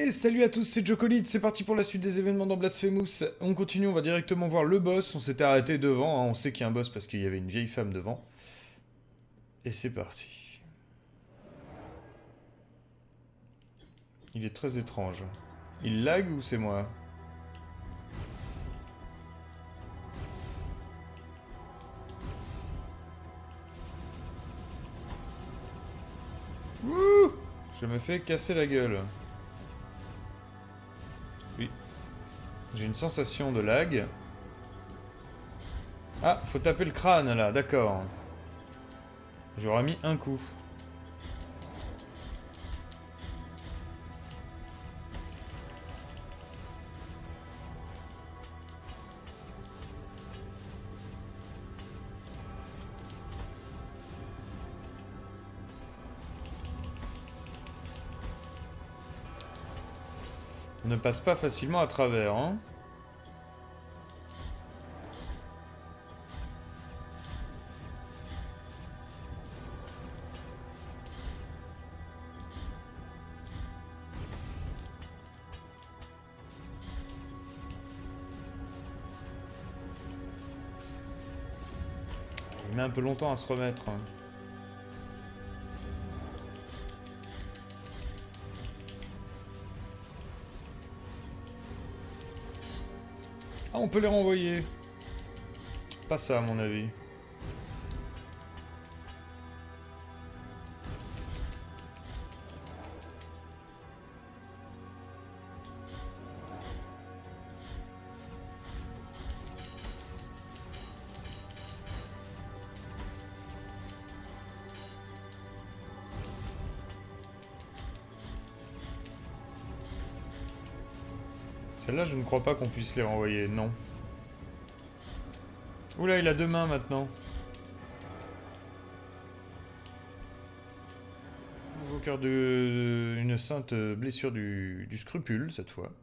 Et salut à tous, c'est Jocolid, c'est parti pour la suite des événements dans Blasphemous. On continue, on va directement voir le boss, on s'était arrêté devant, hein. On sait qu'il y a un boss parce qu'il y avait une vieille femme devant. Et c'est parti. Il est très étrange. Il lag ou c'est moi? Wouh! Je me fais casser la gueule. Oui. J'ai une sensation de lag. Ah, faut taper le crâne là, d'accord. J'aurais mis un coup. On ne passe pas facilement à travers, hein. Il met un peu longtemps à se remettre. Ah, on peut les renvoyer. Pas ça, à mon avis. Celle-là, je ne crois pas qu'on puisse les renvoyer, non. Oula, il a deux mains maintenant. Invoqueur de... une sainte blessure du scrupule, cette fois.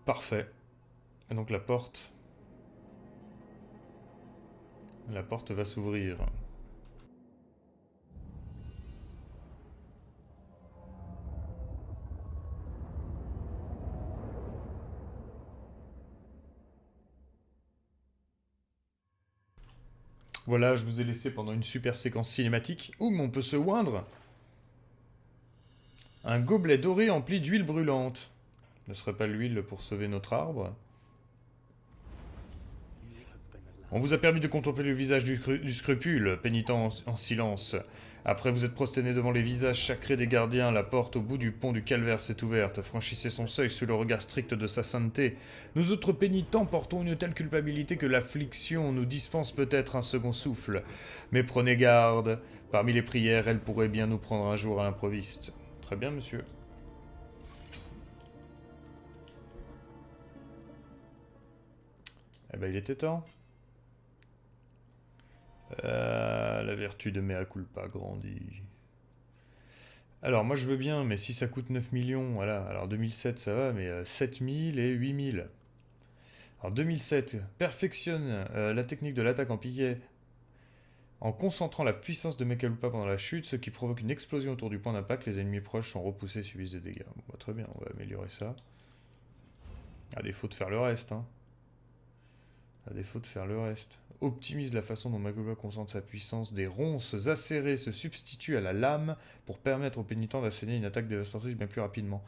Parfait. Et donc la porte... La porte va s'ouvrir. Voilà, je vous ai laissé pendant une super séquence cinématique. Ouh, on peut se oindre. Un gobelet doré empli d'huile brûlante. Ne serait pas l'huile pour sauver notre arbre? On vous a permis de contempler le visage du scrupule, pénitent en silence. Après vous êtes prosterné devant les visages sacrés des gardiens, la porte au bout du pont du calvaire s'est ouverte. Franchissez son seuil sous le regard strict de sa sainteté. Nous autres pénitents portons une telle culpabilité que l'affliction nous dispense peut-être un second souffle. Mais prenez garde, parmi les prières, elle pourrait bien nous prendre un jour à l'improviste. Très bien, monsieur. Eh ben, il était temps. La vertu de mea culpa grandit. Alors, moi je veux bien, mais si ça coûte 9 millions, voilà. Alors 2007 ça va, mais 7000 et 8000. Alors 2007, perfectionne la technique de l'attaque en piquet en concentrant la puissance de Mea Culpa pendant la chute, ce qui provoque une explosion autour du point d'impact. Les ennemis proches sont repoussés et subissent des dégâts. Bon, bah, très bien, on va améliorer ça. À défaut de faire le reste, hein. À défaut de faire le reste. Optimise la façon dont Magoba concentre sa puissance. Des ronces acérées se substituent à la lame pour permettre aux pénitents d'asséner une attaque dévastatrice bien plus rapidement.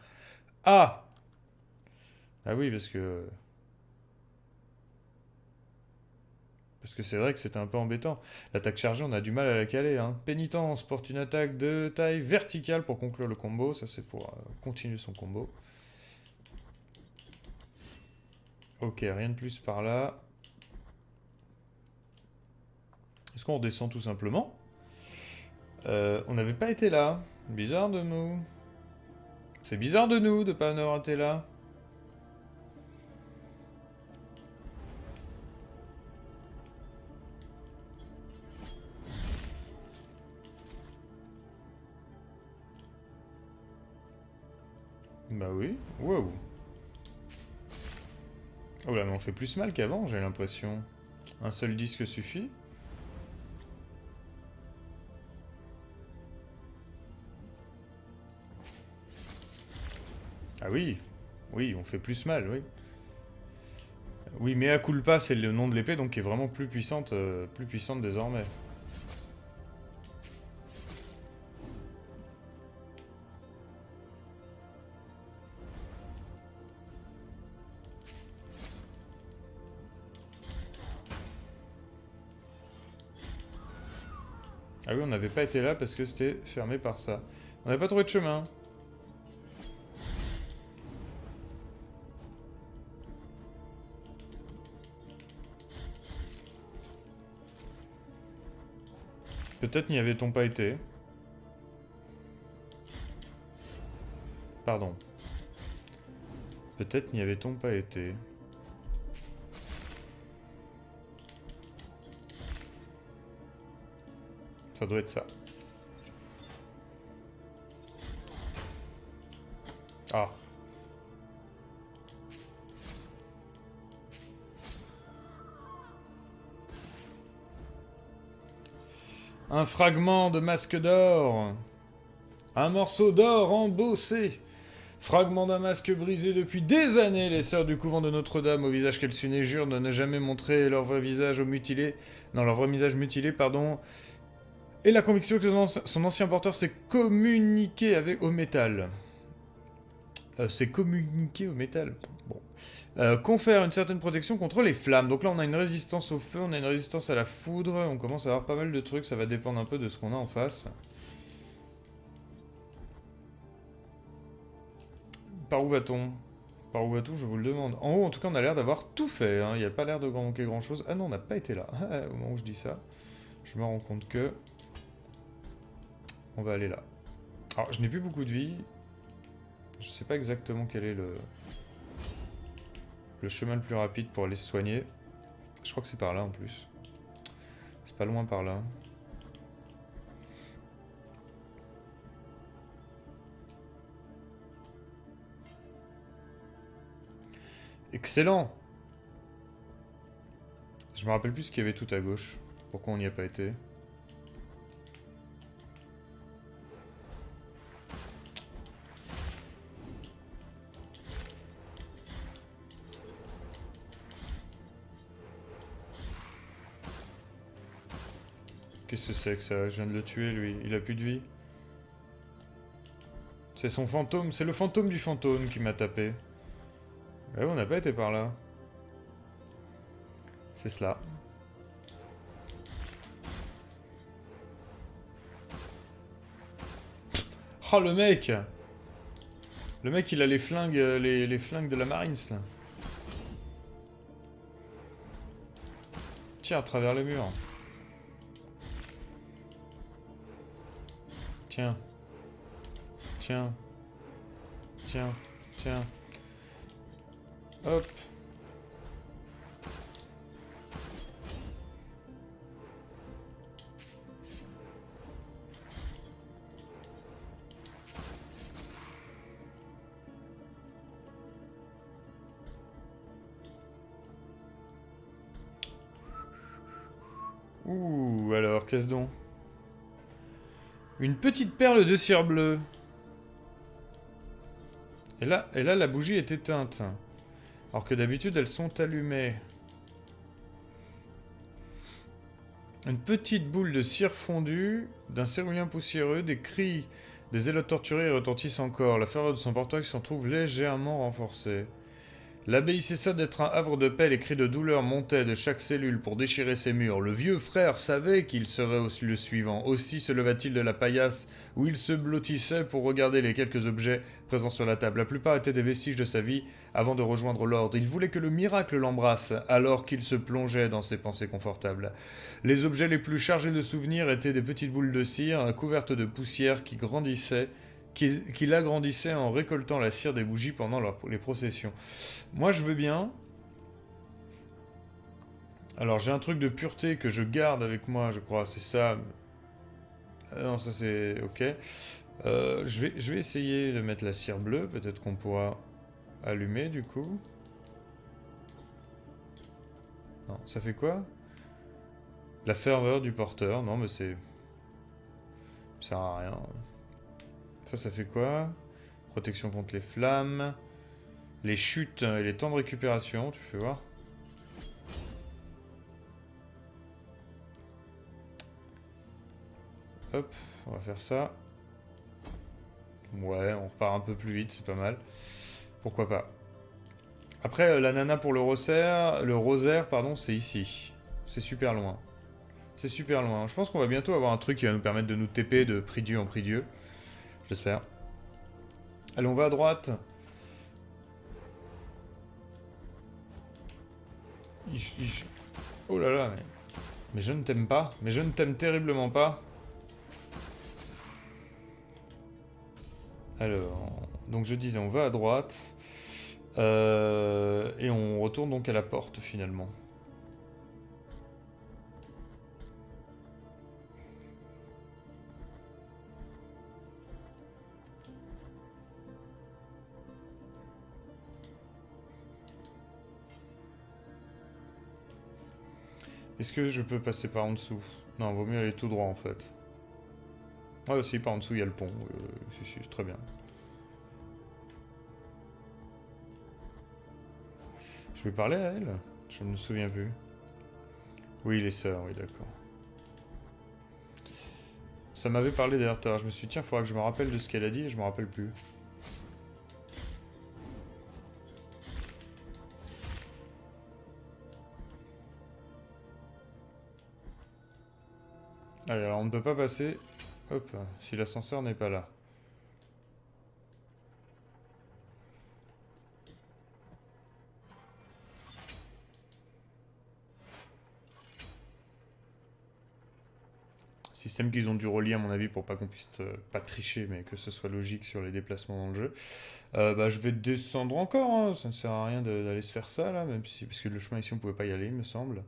Ah! Ah oui, parce que... Parce que c'est vrai que c'était un peu embêtant. L'attaque chargée, on a du mal à la caler, hein. Pénitence porte une attaque de taille verticale pour conclure le combo. Ça, c'est pour continuer son combo. Ok, rien de plus par là. Est-ce qu'on redescend tout simplement? On n'avait pas été là. Bizarre de nous. C'est bizarre de nous de pas avoir été là. Bah oui. Wow. Oh là, mais on fait plus mal qu'avant, j'ai l'impression. Un seul disque suffit. Ah oui, oui, on fait plus mal, oui. Oui, Mea Culpa, c'est le nom de l'épée, donc qui est vraiment plus puissante désormais. Ah oui, on n'avait pas été là parce que c'était fermé par ça. On n'avait pas trouvé de chemin. Peut-être n'y avait-on pas été. Pardon. Peut-être n'y avait-on pas été. Ça doit être ça. Ah. Un fragment de masque d'or. Un morceau d'or embossé. Fragment d'un masque brisé depuis des années. Les sœurs du couvent de Notre-Dame, au visage qu'elles s'unaient, jurent de ne jamais montrer leur vrai visage mutilé. Non, leur vrai visage mutilé, pardon. Et la conviction que son ancien porteur s'est communiqué avec au métal. C'est communiqué au métal. Bon. Confère une certaine protection contre les flammes. Donc là, on a une résistance au feu, on a une résistance à la foudre. On commence à avoir pas mal de trucs. Ça va dépendre un peu de ce qu'on a en face. Par où va-t-on? Par où va-t-on? Je vous le demande. En haut, en tout cas, on a l'air d'avoir tout fait. Hein. Il n'y a pas l'air de manquer grand-chose. Ah non, on n'a pas été là. Au moment où je dis ça, je me rends compte que... On va aller là. Alors, je n'ai plus beaucoup de vie. Je sais pas exactement quel est le chemin le plus rapide pour aller se soigner. Je crois que c'est par là en plus. C'est pas loin par là. Excellent! Je me rappelle plus ce qu'il y avait tout à gauche. Pourquoi on n'y a pas été? Qu'est-ce que c'est que ça? Je viens de le tuer, lui. Il a plus de vie. C'est son fantôme. C'est le fantôme du fantôme qui m'a tapé. Ouais, on n'a pas été par là. C'est cela. Oh, le mec! Le mec, il a les flingues, les flingues de la Marines, là. Tiens, à travers les murs. Tiens. Tiens. Tiens. Tiens. Hop. Ouh, alors, qu'est-ce donc? Une petite perle de cire bleue. Et là, la bougie est éteinte. Alors que d'habitude, elles sont allumées. Une petite boule de cire fondue, d'un cérulean poussiéreux, des cris des élotes torturés retentissent encore. La ferveur de son portail s'en trouve légèrement renforcée. L'abbaye cessa d'être un havre de paix, les cris de douleur montaient de chaque cellule pour déchirer ses murs. Le vieux frère savait qu'il serait le suivant. Aussi se leva-t-il de la paillasse où il se blottissait pour regarder les quelques objets présents sur la table. La plupart étaient des vestiges de sa vie avant de rejoindre l'ordre. Il voulait que le miracle l'embrasse alors qu'il se plongeait dans ses pensées confortables. Les objets les plus chargés de souvenirs étaient des petites boules de cire couvertes de poussière qui grandissaient qu'il agrandissait en récoltant la cire des bougies pendant les processions. Moi, je veux bien. Alors, j'ai un truc de pureté que je garde avec moi, je crois, c'est ça. Non, ça c'est... Ok. Je vais essayer de mettre la cire bleue, peut-être qu'on pourra allumer, du coup. Non, ça fait quoi? La ferveur du porteur, non, mais c'est... Ça sert à rien. Ça fait quoi? Protection contre les flammes. Les chutes et les temps de récupération, tu fais voir. Hop, on va faire ça. Ouais, on repart un peu plus vite, c'est pas mal. Pourquoi pas. Après, la nana pour le rosaire, pardon, c'est ici. C'est super loin. C'est super loin. Je pense qu'on va bientôt avoir un truc qui va nous permettre de nous TP de prie-dieu en prie-dieu. J'espère. Allez, on va à droite. Oh là là, mais je ne t'aime pas. Mais je ne t'aime terriblement pas. Alors, donc je disais, on va à droite. Et on retourne donc à la porte, finalement. Est-ce que je peux passer par en dessous? Non, vaut mieux aller tout droit, en fait. Ah si, par en dessous, il y a le pont. Si, très bien. Je vais parler à elle? Je ne me souviens plus. Oui, les sœurs, oui, d'accord. Ça m'avait parlé d'ailleurs tout à l'heure. Je me suis dit, tiens, il faudra que je me rappelle de ce qu'elle a dit et je me rappelle plus. Allez, alors on ne peut pas passer. Hop, si l'ascenseur n'est pas là. Système qu'ils ont dû relier à mon avis pour pas qu'on puisse pas tricher mais que ce soit logique sur les déplacements dans le jeu. Bah, je vais descendre encore, hein. Ça ne sert à rien d'aller se faire ça là, même si parce que le chemin ici on pouvait pas y aller il me semble.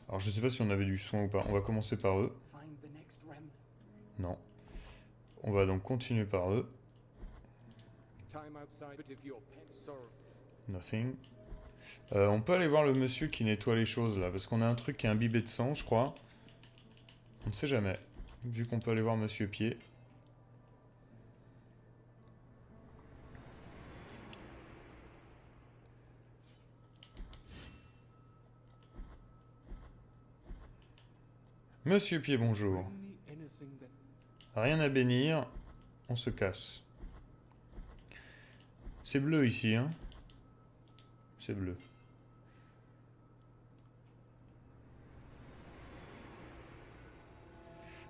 Alors je sais pas si on avait du soin ou pas, on va commencer par eux. Non. On va donc continuer par eux. Nothing. On peut aller voir le monsieur qui nettoie les choses là, parce qu'on a un truc qui est imbibé de sang, je crois. On ne sait jamais. Vu qu'on peut aller voir Monsieur Pied. Monsieur Pied, bonjour. Rien à bénir. On se casse. C'est bleu ici, hein? C'est bleu.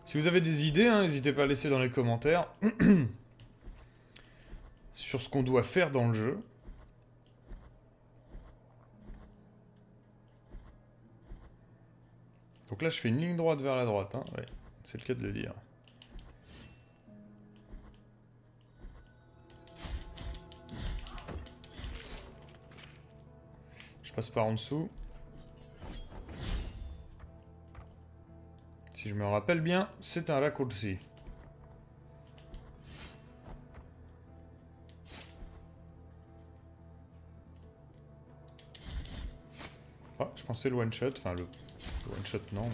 Si vous avez des idées, hein, n'hésitez pas à laisser dans les commentaires sur ce qu'on doit faire dans le jeu. Donc là, je fais une ligne droite vers la droite, hein. Ouais, c'est le cas de le dire. Je passe par en dessous. Si je me rappelle bien, c'est un raccourci. Ah, je pensais le one shot, enfin le one shot non.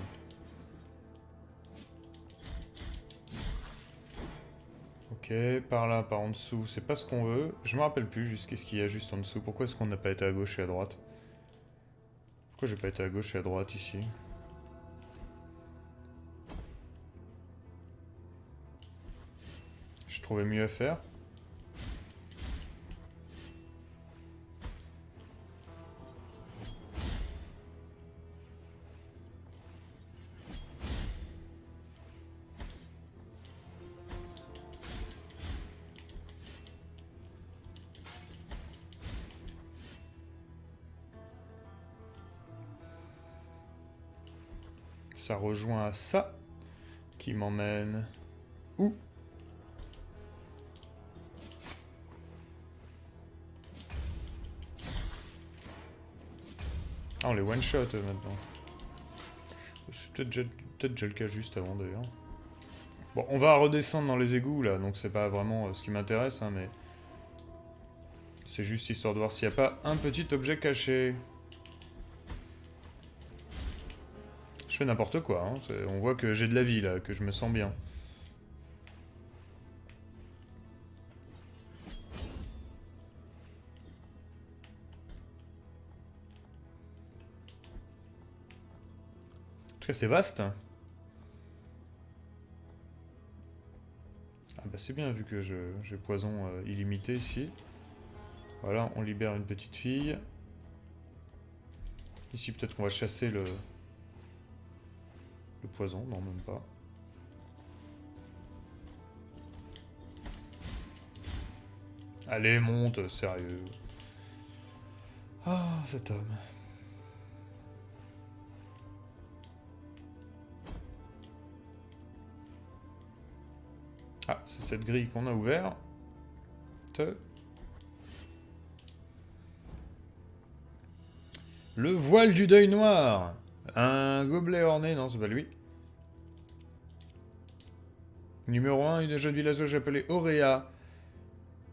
Ok, par là, par en dessous, c'est pas ce qu'on veut. Je me rappelle plus juste qu'est-ce qu'il y a juste en dessous. Pourquoi est-ce qu'on n'a pas été à gauche et à droite? Pourquoi j'ai pas été à gauche et à droite ici? Je trouvais mieux à faire. Ça rejoint à ça qui m'emmène où? Ah, on les one-shot maintenant. C'est peut-être déjà le cas juste avant d'ailleurs. Bon, on va redescendre dans les égouts là, donc c'est pas vraiment ce qui m'intéresse, hein, mais... C'est juste histoire de voir s'il n'y a pas un petit objet caché. Je fais n'importe quoi, hein. On voit que j'ai de la vie là, que je me sens bien. En tout cas, c'est vaste. Ah bah c'est bien vu que j'ai poison illimité ici. Voilà, on libère une petite fille. Ici peut-être qu'on va chasser le poison, non même pas. Allez, monte, sérieux. Ah, cet homme. Ah, c'est cette grille qu'on a ouverte. Le voile du deuil noir. Un gobelet orné, non, c'est pas lui. Numéro 1, une jeune villageoise appelée Auréa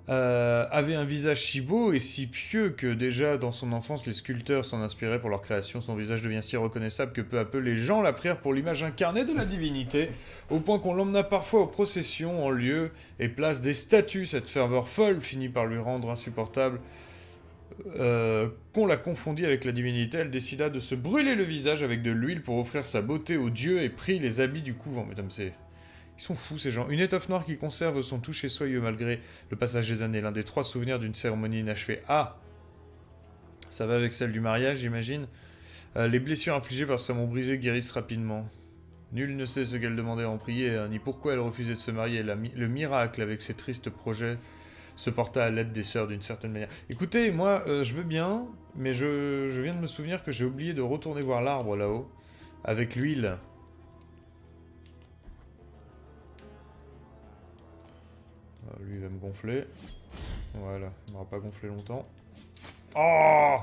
avait un visage si beau et si pieux que déjà dans son enfance les sculpteurs s'en inspiraient pour leur création. Son visage devient si reconnaissable que peu à peu les gens la prirent pour l'image incarnée de la divinité, au point qu'on l'emmena parfois aux processions en lieu et place des statues. Cette ferveur folle finit par lui rendre insupportable. Qu'on la confondit avec la divinité, elle décida de se brûler le visage avec de l'huile pour offrir sa beauté aux dieux et prit les habits du couvent. Mesdames, ils sont fous ces gens. Une étoffe noire qui conserve son toucher soyeux malgré le passage des années. L'un des 3 souvenirs d'une cérémonie inachevée. Ah, ça va avec celle du mariage, j'imagine. Les blessures infligées par sa mot brisé guérissent rapidement. Nul ne sait ce qu'elle demandait en prière, ni pourquoi elle refusait de se marier. Le miracle, avec ses tristes projets, se porta à l'aide des sœurs d'une certaine manière. Écoutez, moi, je veux bien, mais je viens de me souvenir que j'ai oublié de retourner voir l'arbre là-haut, avec l'huile. Lui, il va me gonfler. Voilà, il m'aura pas gonflé longtemps. Oh!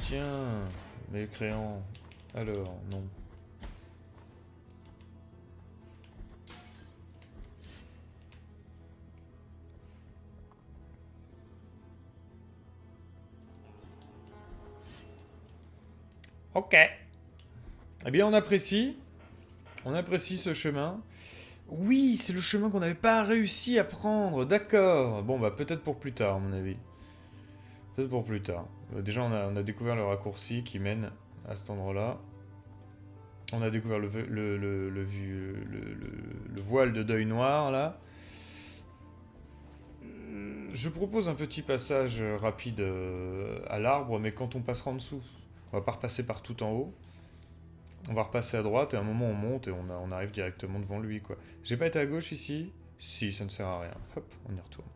Tiens, mécréant. Alors, non. Ok. Eh bien, on apprécie. On apprécie ce chemin. Oui, c'est le chemin qu'on n'avait pas réussi à prendre. D'accord. Bon, bah peut-être pour plus tard, à mon avis. Peut-être pour plus tard. Déjà, on a découvert le raccourci qui mène à cet endroit-là. On a découvert le voile de deuil noir, là. Je propose un petit passage rapide à l'arbre, mais quand on passera en dessous. On va pas repasser par tout en haut. On va repasser à droite et à un moment on monte et on arrive directement devant lui, quoi. J'ai pas été à gauche ici? Si, ça ne sert à rien. Hop, on y retourne.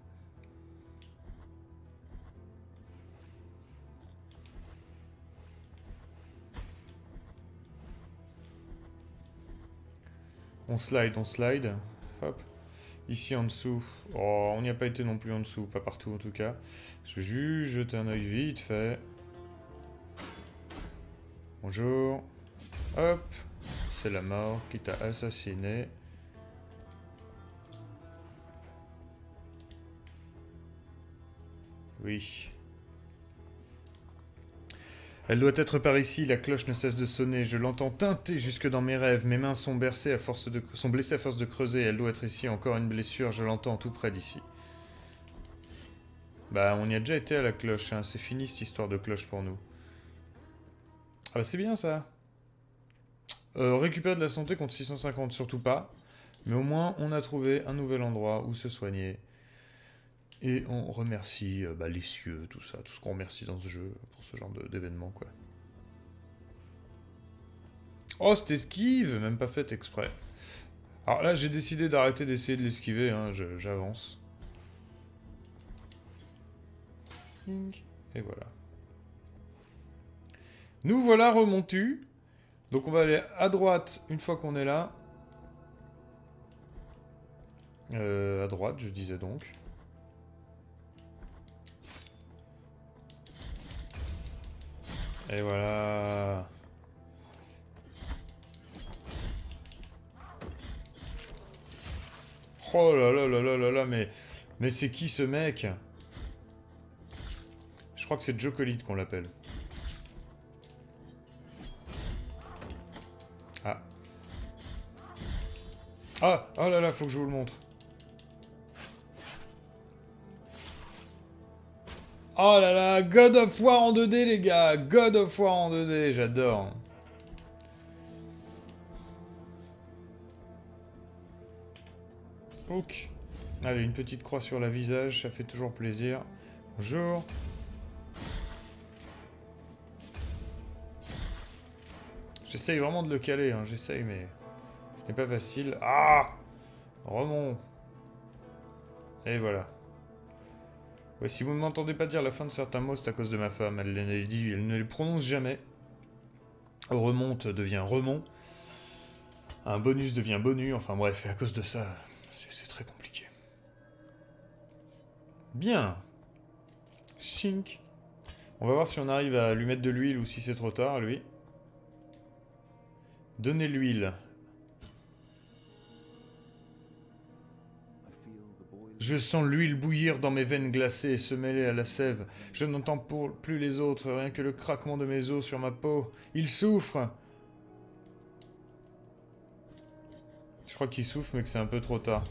On slide, on slide. Hop. Ici en dessous. Oh, on n'y a pas été non plus en dessous, pas partout en tout cas. Je vais juste jeter un œil vite fait. Bonjour. Hop. C'est la mort qui t'a assassiné. Oui. Elle doit être par ici, la cloche ne cesse de sonner, je l'entends tinter jusque dans mes rêves, mes mains sont blessées à force de creuser, elle doit être ici, encore une blessure, je l'entends tout près d'ici. Bah, on y a déjà été à la cloche, hein. C'est fini cette histoire de cloche pour nous. Ah bah c'est bien ça. Récupérer de la santé contre 650, surtout pas. Mais au moins, on a trouvé un nouvel endroit où se soigner. Et on remercie les cieux, tout ça, tout ce qu'on remercie dans ce jeu pour ce genre d'événement, quoi. Oh, cette esquive, même pas faite exprès. Alors là, j'ai décidé d'arrêter d'essayer de l'esquiver, hein, j'avance. Et voilà. Nous voilà remontus. Donc on va aller à droite une fois qu'on est là. À droite, je disais donc. Et voilà. Oh là là là là là là, mais Mais c'est qui ce mec? Je crois que c'est Jocolite qu'on l'appelle. Ah. Ah, oh là là, faut que je vous le montre. Oh là là, God of War en 2D, les gars. God of War en 2D, j'adore. Ok. Allez, une petite croix sur le visage, ça fait toujours plaisir. Bonjour. J'essaye vraiment de le caler, hein. J'essaye, mais ce n'est pas facile. Ah! Remont. Et voilà. Ouais, si vous ne m'entendez pas dire la fin de certains mots, c'est à cause de ma femme. Elle ne les prononce jamais. Remonte devient remont. Un bonus devient bonu. Enfin bref, et à cause de ça, c'est très compliqué. Bien. Chink. On va voir si on arrive à lui mettre de l'huile ou si c'est trop tard, lui. Donnez l'huile. Je sens l'huile bouillir dans mes veines glacées et se mêler à la sève. Je n'entends plus les autres, rien que le craquement de mes os sur ma peau. Il souffre. Je crois qu'il souffre, mais que c'est un peu trop tard.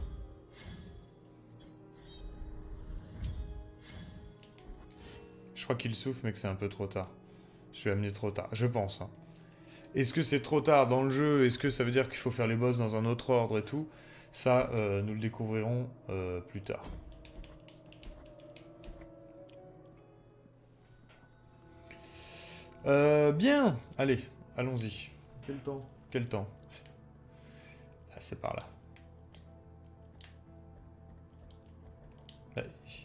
Je crois qu'il souffre, mais que c'est un peu trop tard. Je suis amené trop tard. Je pense. Hein. Est-ce que c'est trop tard dans le jeu? Est-ce que ça veut dire qu'il faut faire les boss dans un autre ordre et tout? Ça, nous le découvrirons plus tard. Bien. Allez, allons-y. Quel temps? Quel temps? Ah, c'est par là.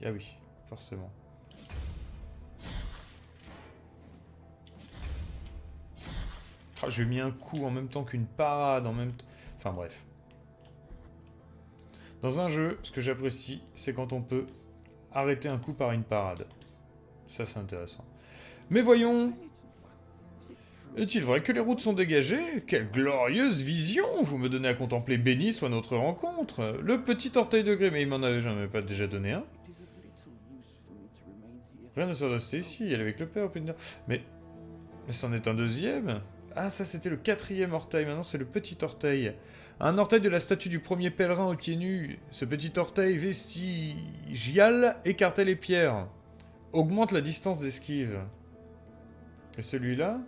Ah oui, forcément. Ah, j'ai mis un coup en même temps qu'une parade, en même temps... Enfin bref. Dans un jeu, ce que j'apprécie, c'est quand on peut arrêter un coup par une parade. Ça, c'est intéressant. Mais voyons... Est-il vrai que les routes sont dégagées? Quelle glorieuse vision vous me donnez à contempler, béni soit notre rencontre. Le petit orteil de grès, mais il m'en avait jamais pas déjà donné un. Rien ne se rester ici, elle est avec le père, mais c'en est un deuxième. Ah, ça c'était le 4e orteil, maintenant c'est le petit orteil. Un orteil de la statue du premier pèlerin aux pieds nus. Ce petit orteil vestigial écartait les pierres. Augmente la distance d'esquive. Et celui-là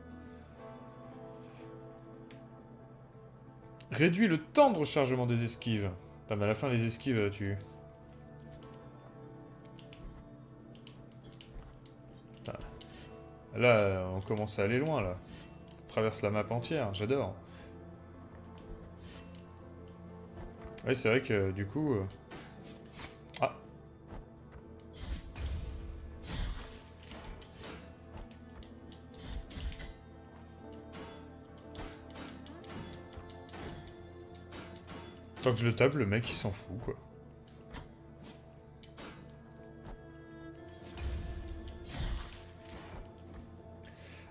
réduit le temps de rechargement des esquives. Ah, mais à la fin, les esquives, tu... Ah. Là, on commence à aller loin, là. On traverse la map entière, j'adore. Oui, c'est vrai que, du coup... Ah. Tant que je le tape, le mec, il s'en fout, quoi.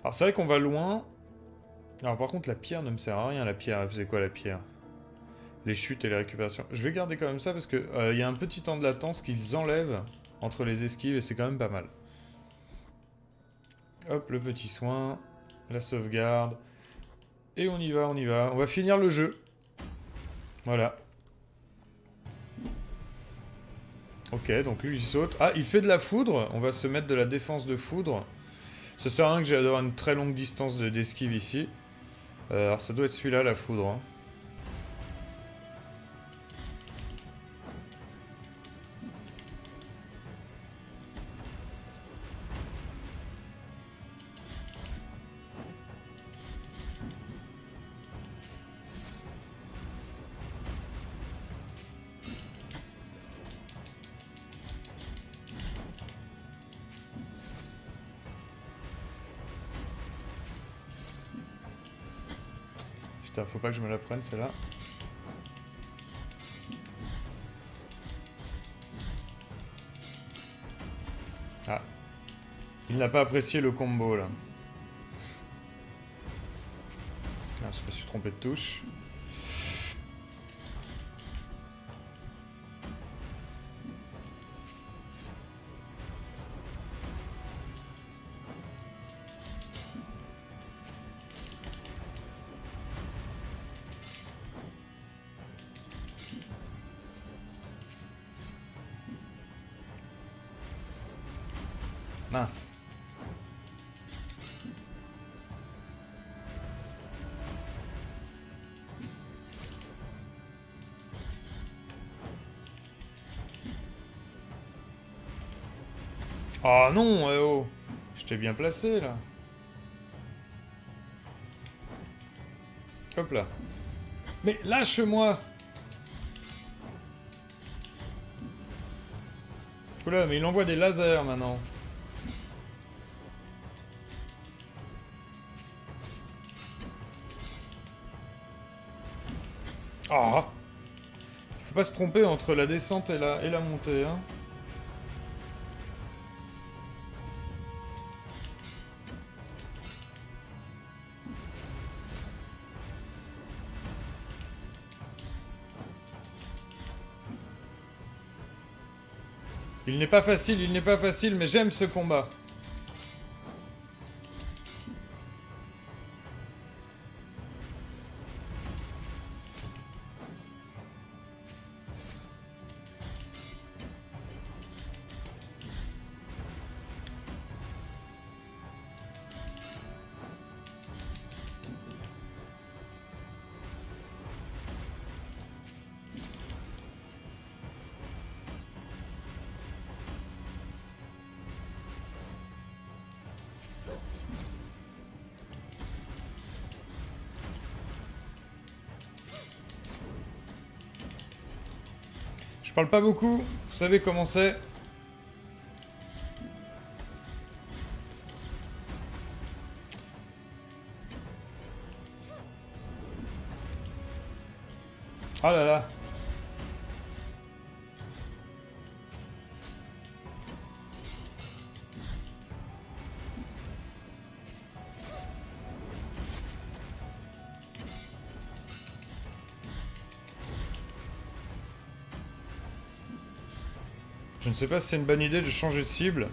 Alors, c'est vrai qu'on va loin. Alors, par contre, la pierre ne me sert à rien, la pierre. Elle faisait quoi, la pierre? Les chutes et les récupérations. Je vais garder quand même ça, parce que y a un petit temps de latence qu'ils enlèvent entre les esquives, et c'est quand même pas mal. Hop, le petit soin. La sauvegarde. Et on y va, on y va. On va finir le jeu. Voilà. Ok, donc lui il saute. Ah, il fait de la foudre. On va se mettre de la défense de foudre. Ça sert à rien que j'ai d'avoir une très longue distance d'esquive ici. Alors ça doit être celui-là, la foudre. Hein. Putain, faut pas que je me la prenne celle-là. Ah. Il n'a pas apprécié le combo là. Ah, je me suis trompé de touche. Mince. Ah non, eh oh. Je t'ai bien placé, là. Hop là. Mais lâche-moi! Oula, mais il envoie des lasers, maintenant. Ah! Il faut pas se tromper entre la descente et la montée, hein. Il n'est pas facile, mais j'aime ce combat. Je parle pas beaucoup, vous savez comment c'est. Ah là là. Je ne sais pas si c'est une bonne idée de changer de cible.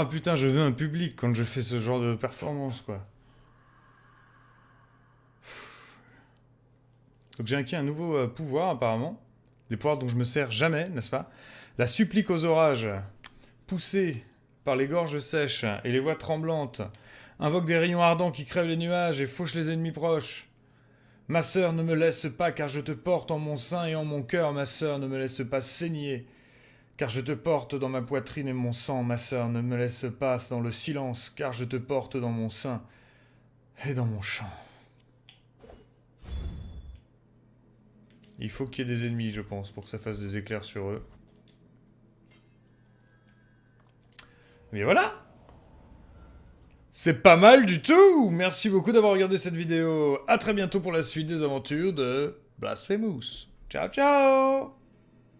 Ah putain, je veux un public quand je fais ce genre de performance, quoi. Donc j'ai acquis un nouveau pouvoir, apparemment. Des pouvoirs dont je me sers jamais, n'est-ce pas? La supplique aux orages, poussée par les gorges sèches et les voix tremblantes, invoque des rayons ardents qui crèvent les nuages et fauchent les ennemis proches. Ma sœur, ne me laisse pas, car je te porte en mon sein et en mon cœur. Ma sœur, ne me laisse pas saigner, car je te porte dans ma poitrine et mon sang. Ma sœur, ne me laisse pas dans le silence, car je te porte dans mon sein et dans mon chant. Il faut qu'il y ait des ennemis, je pense, pour que ça fasse des éclairs sur eux. Mais voilà! C'est pas mal du tout! Merci beaucoup d'avoir regardé cette vidéo. À très bientôt pour la suite des aventures de Blasphemous. Ciao, ciao!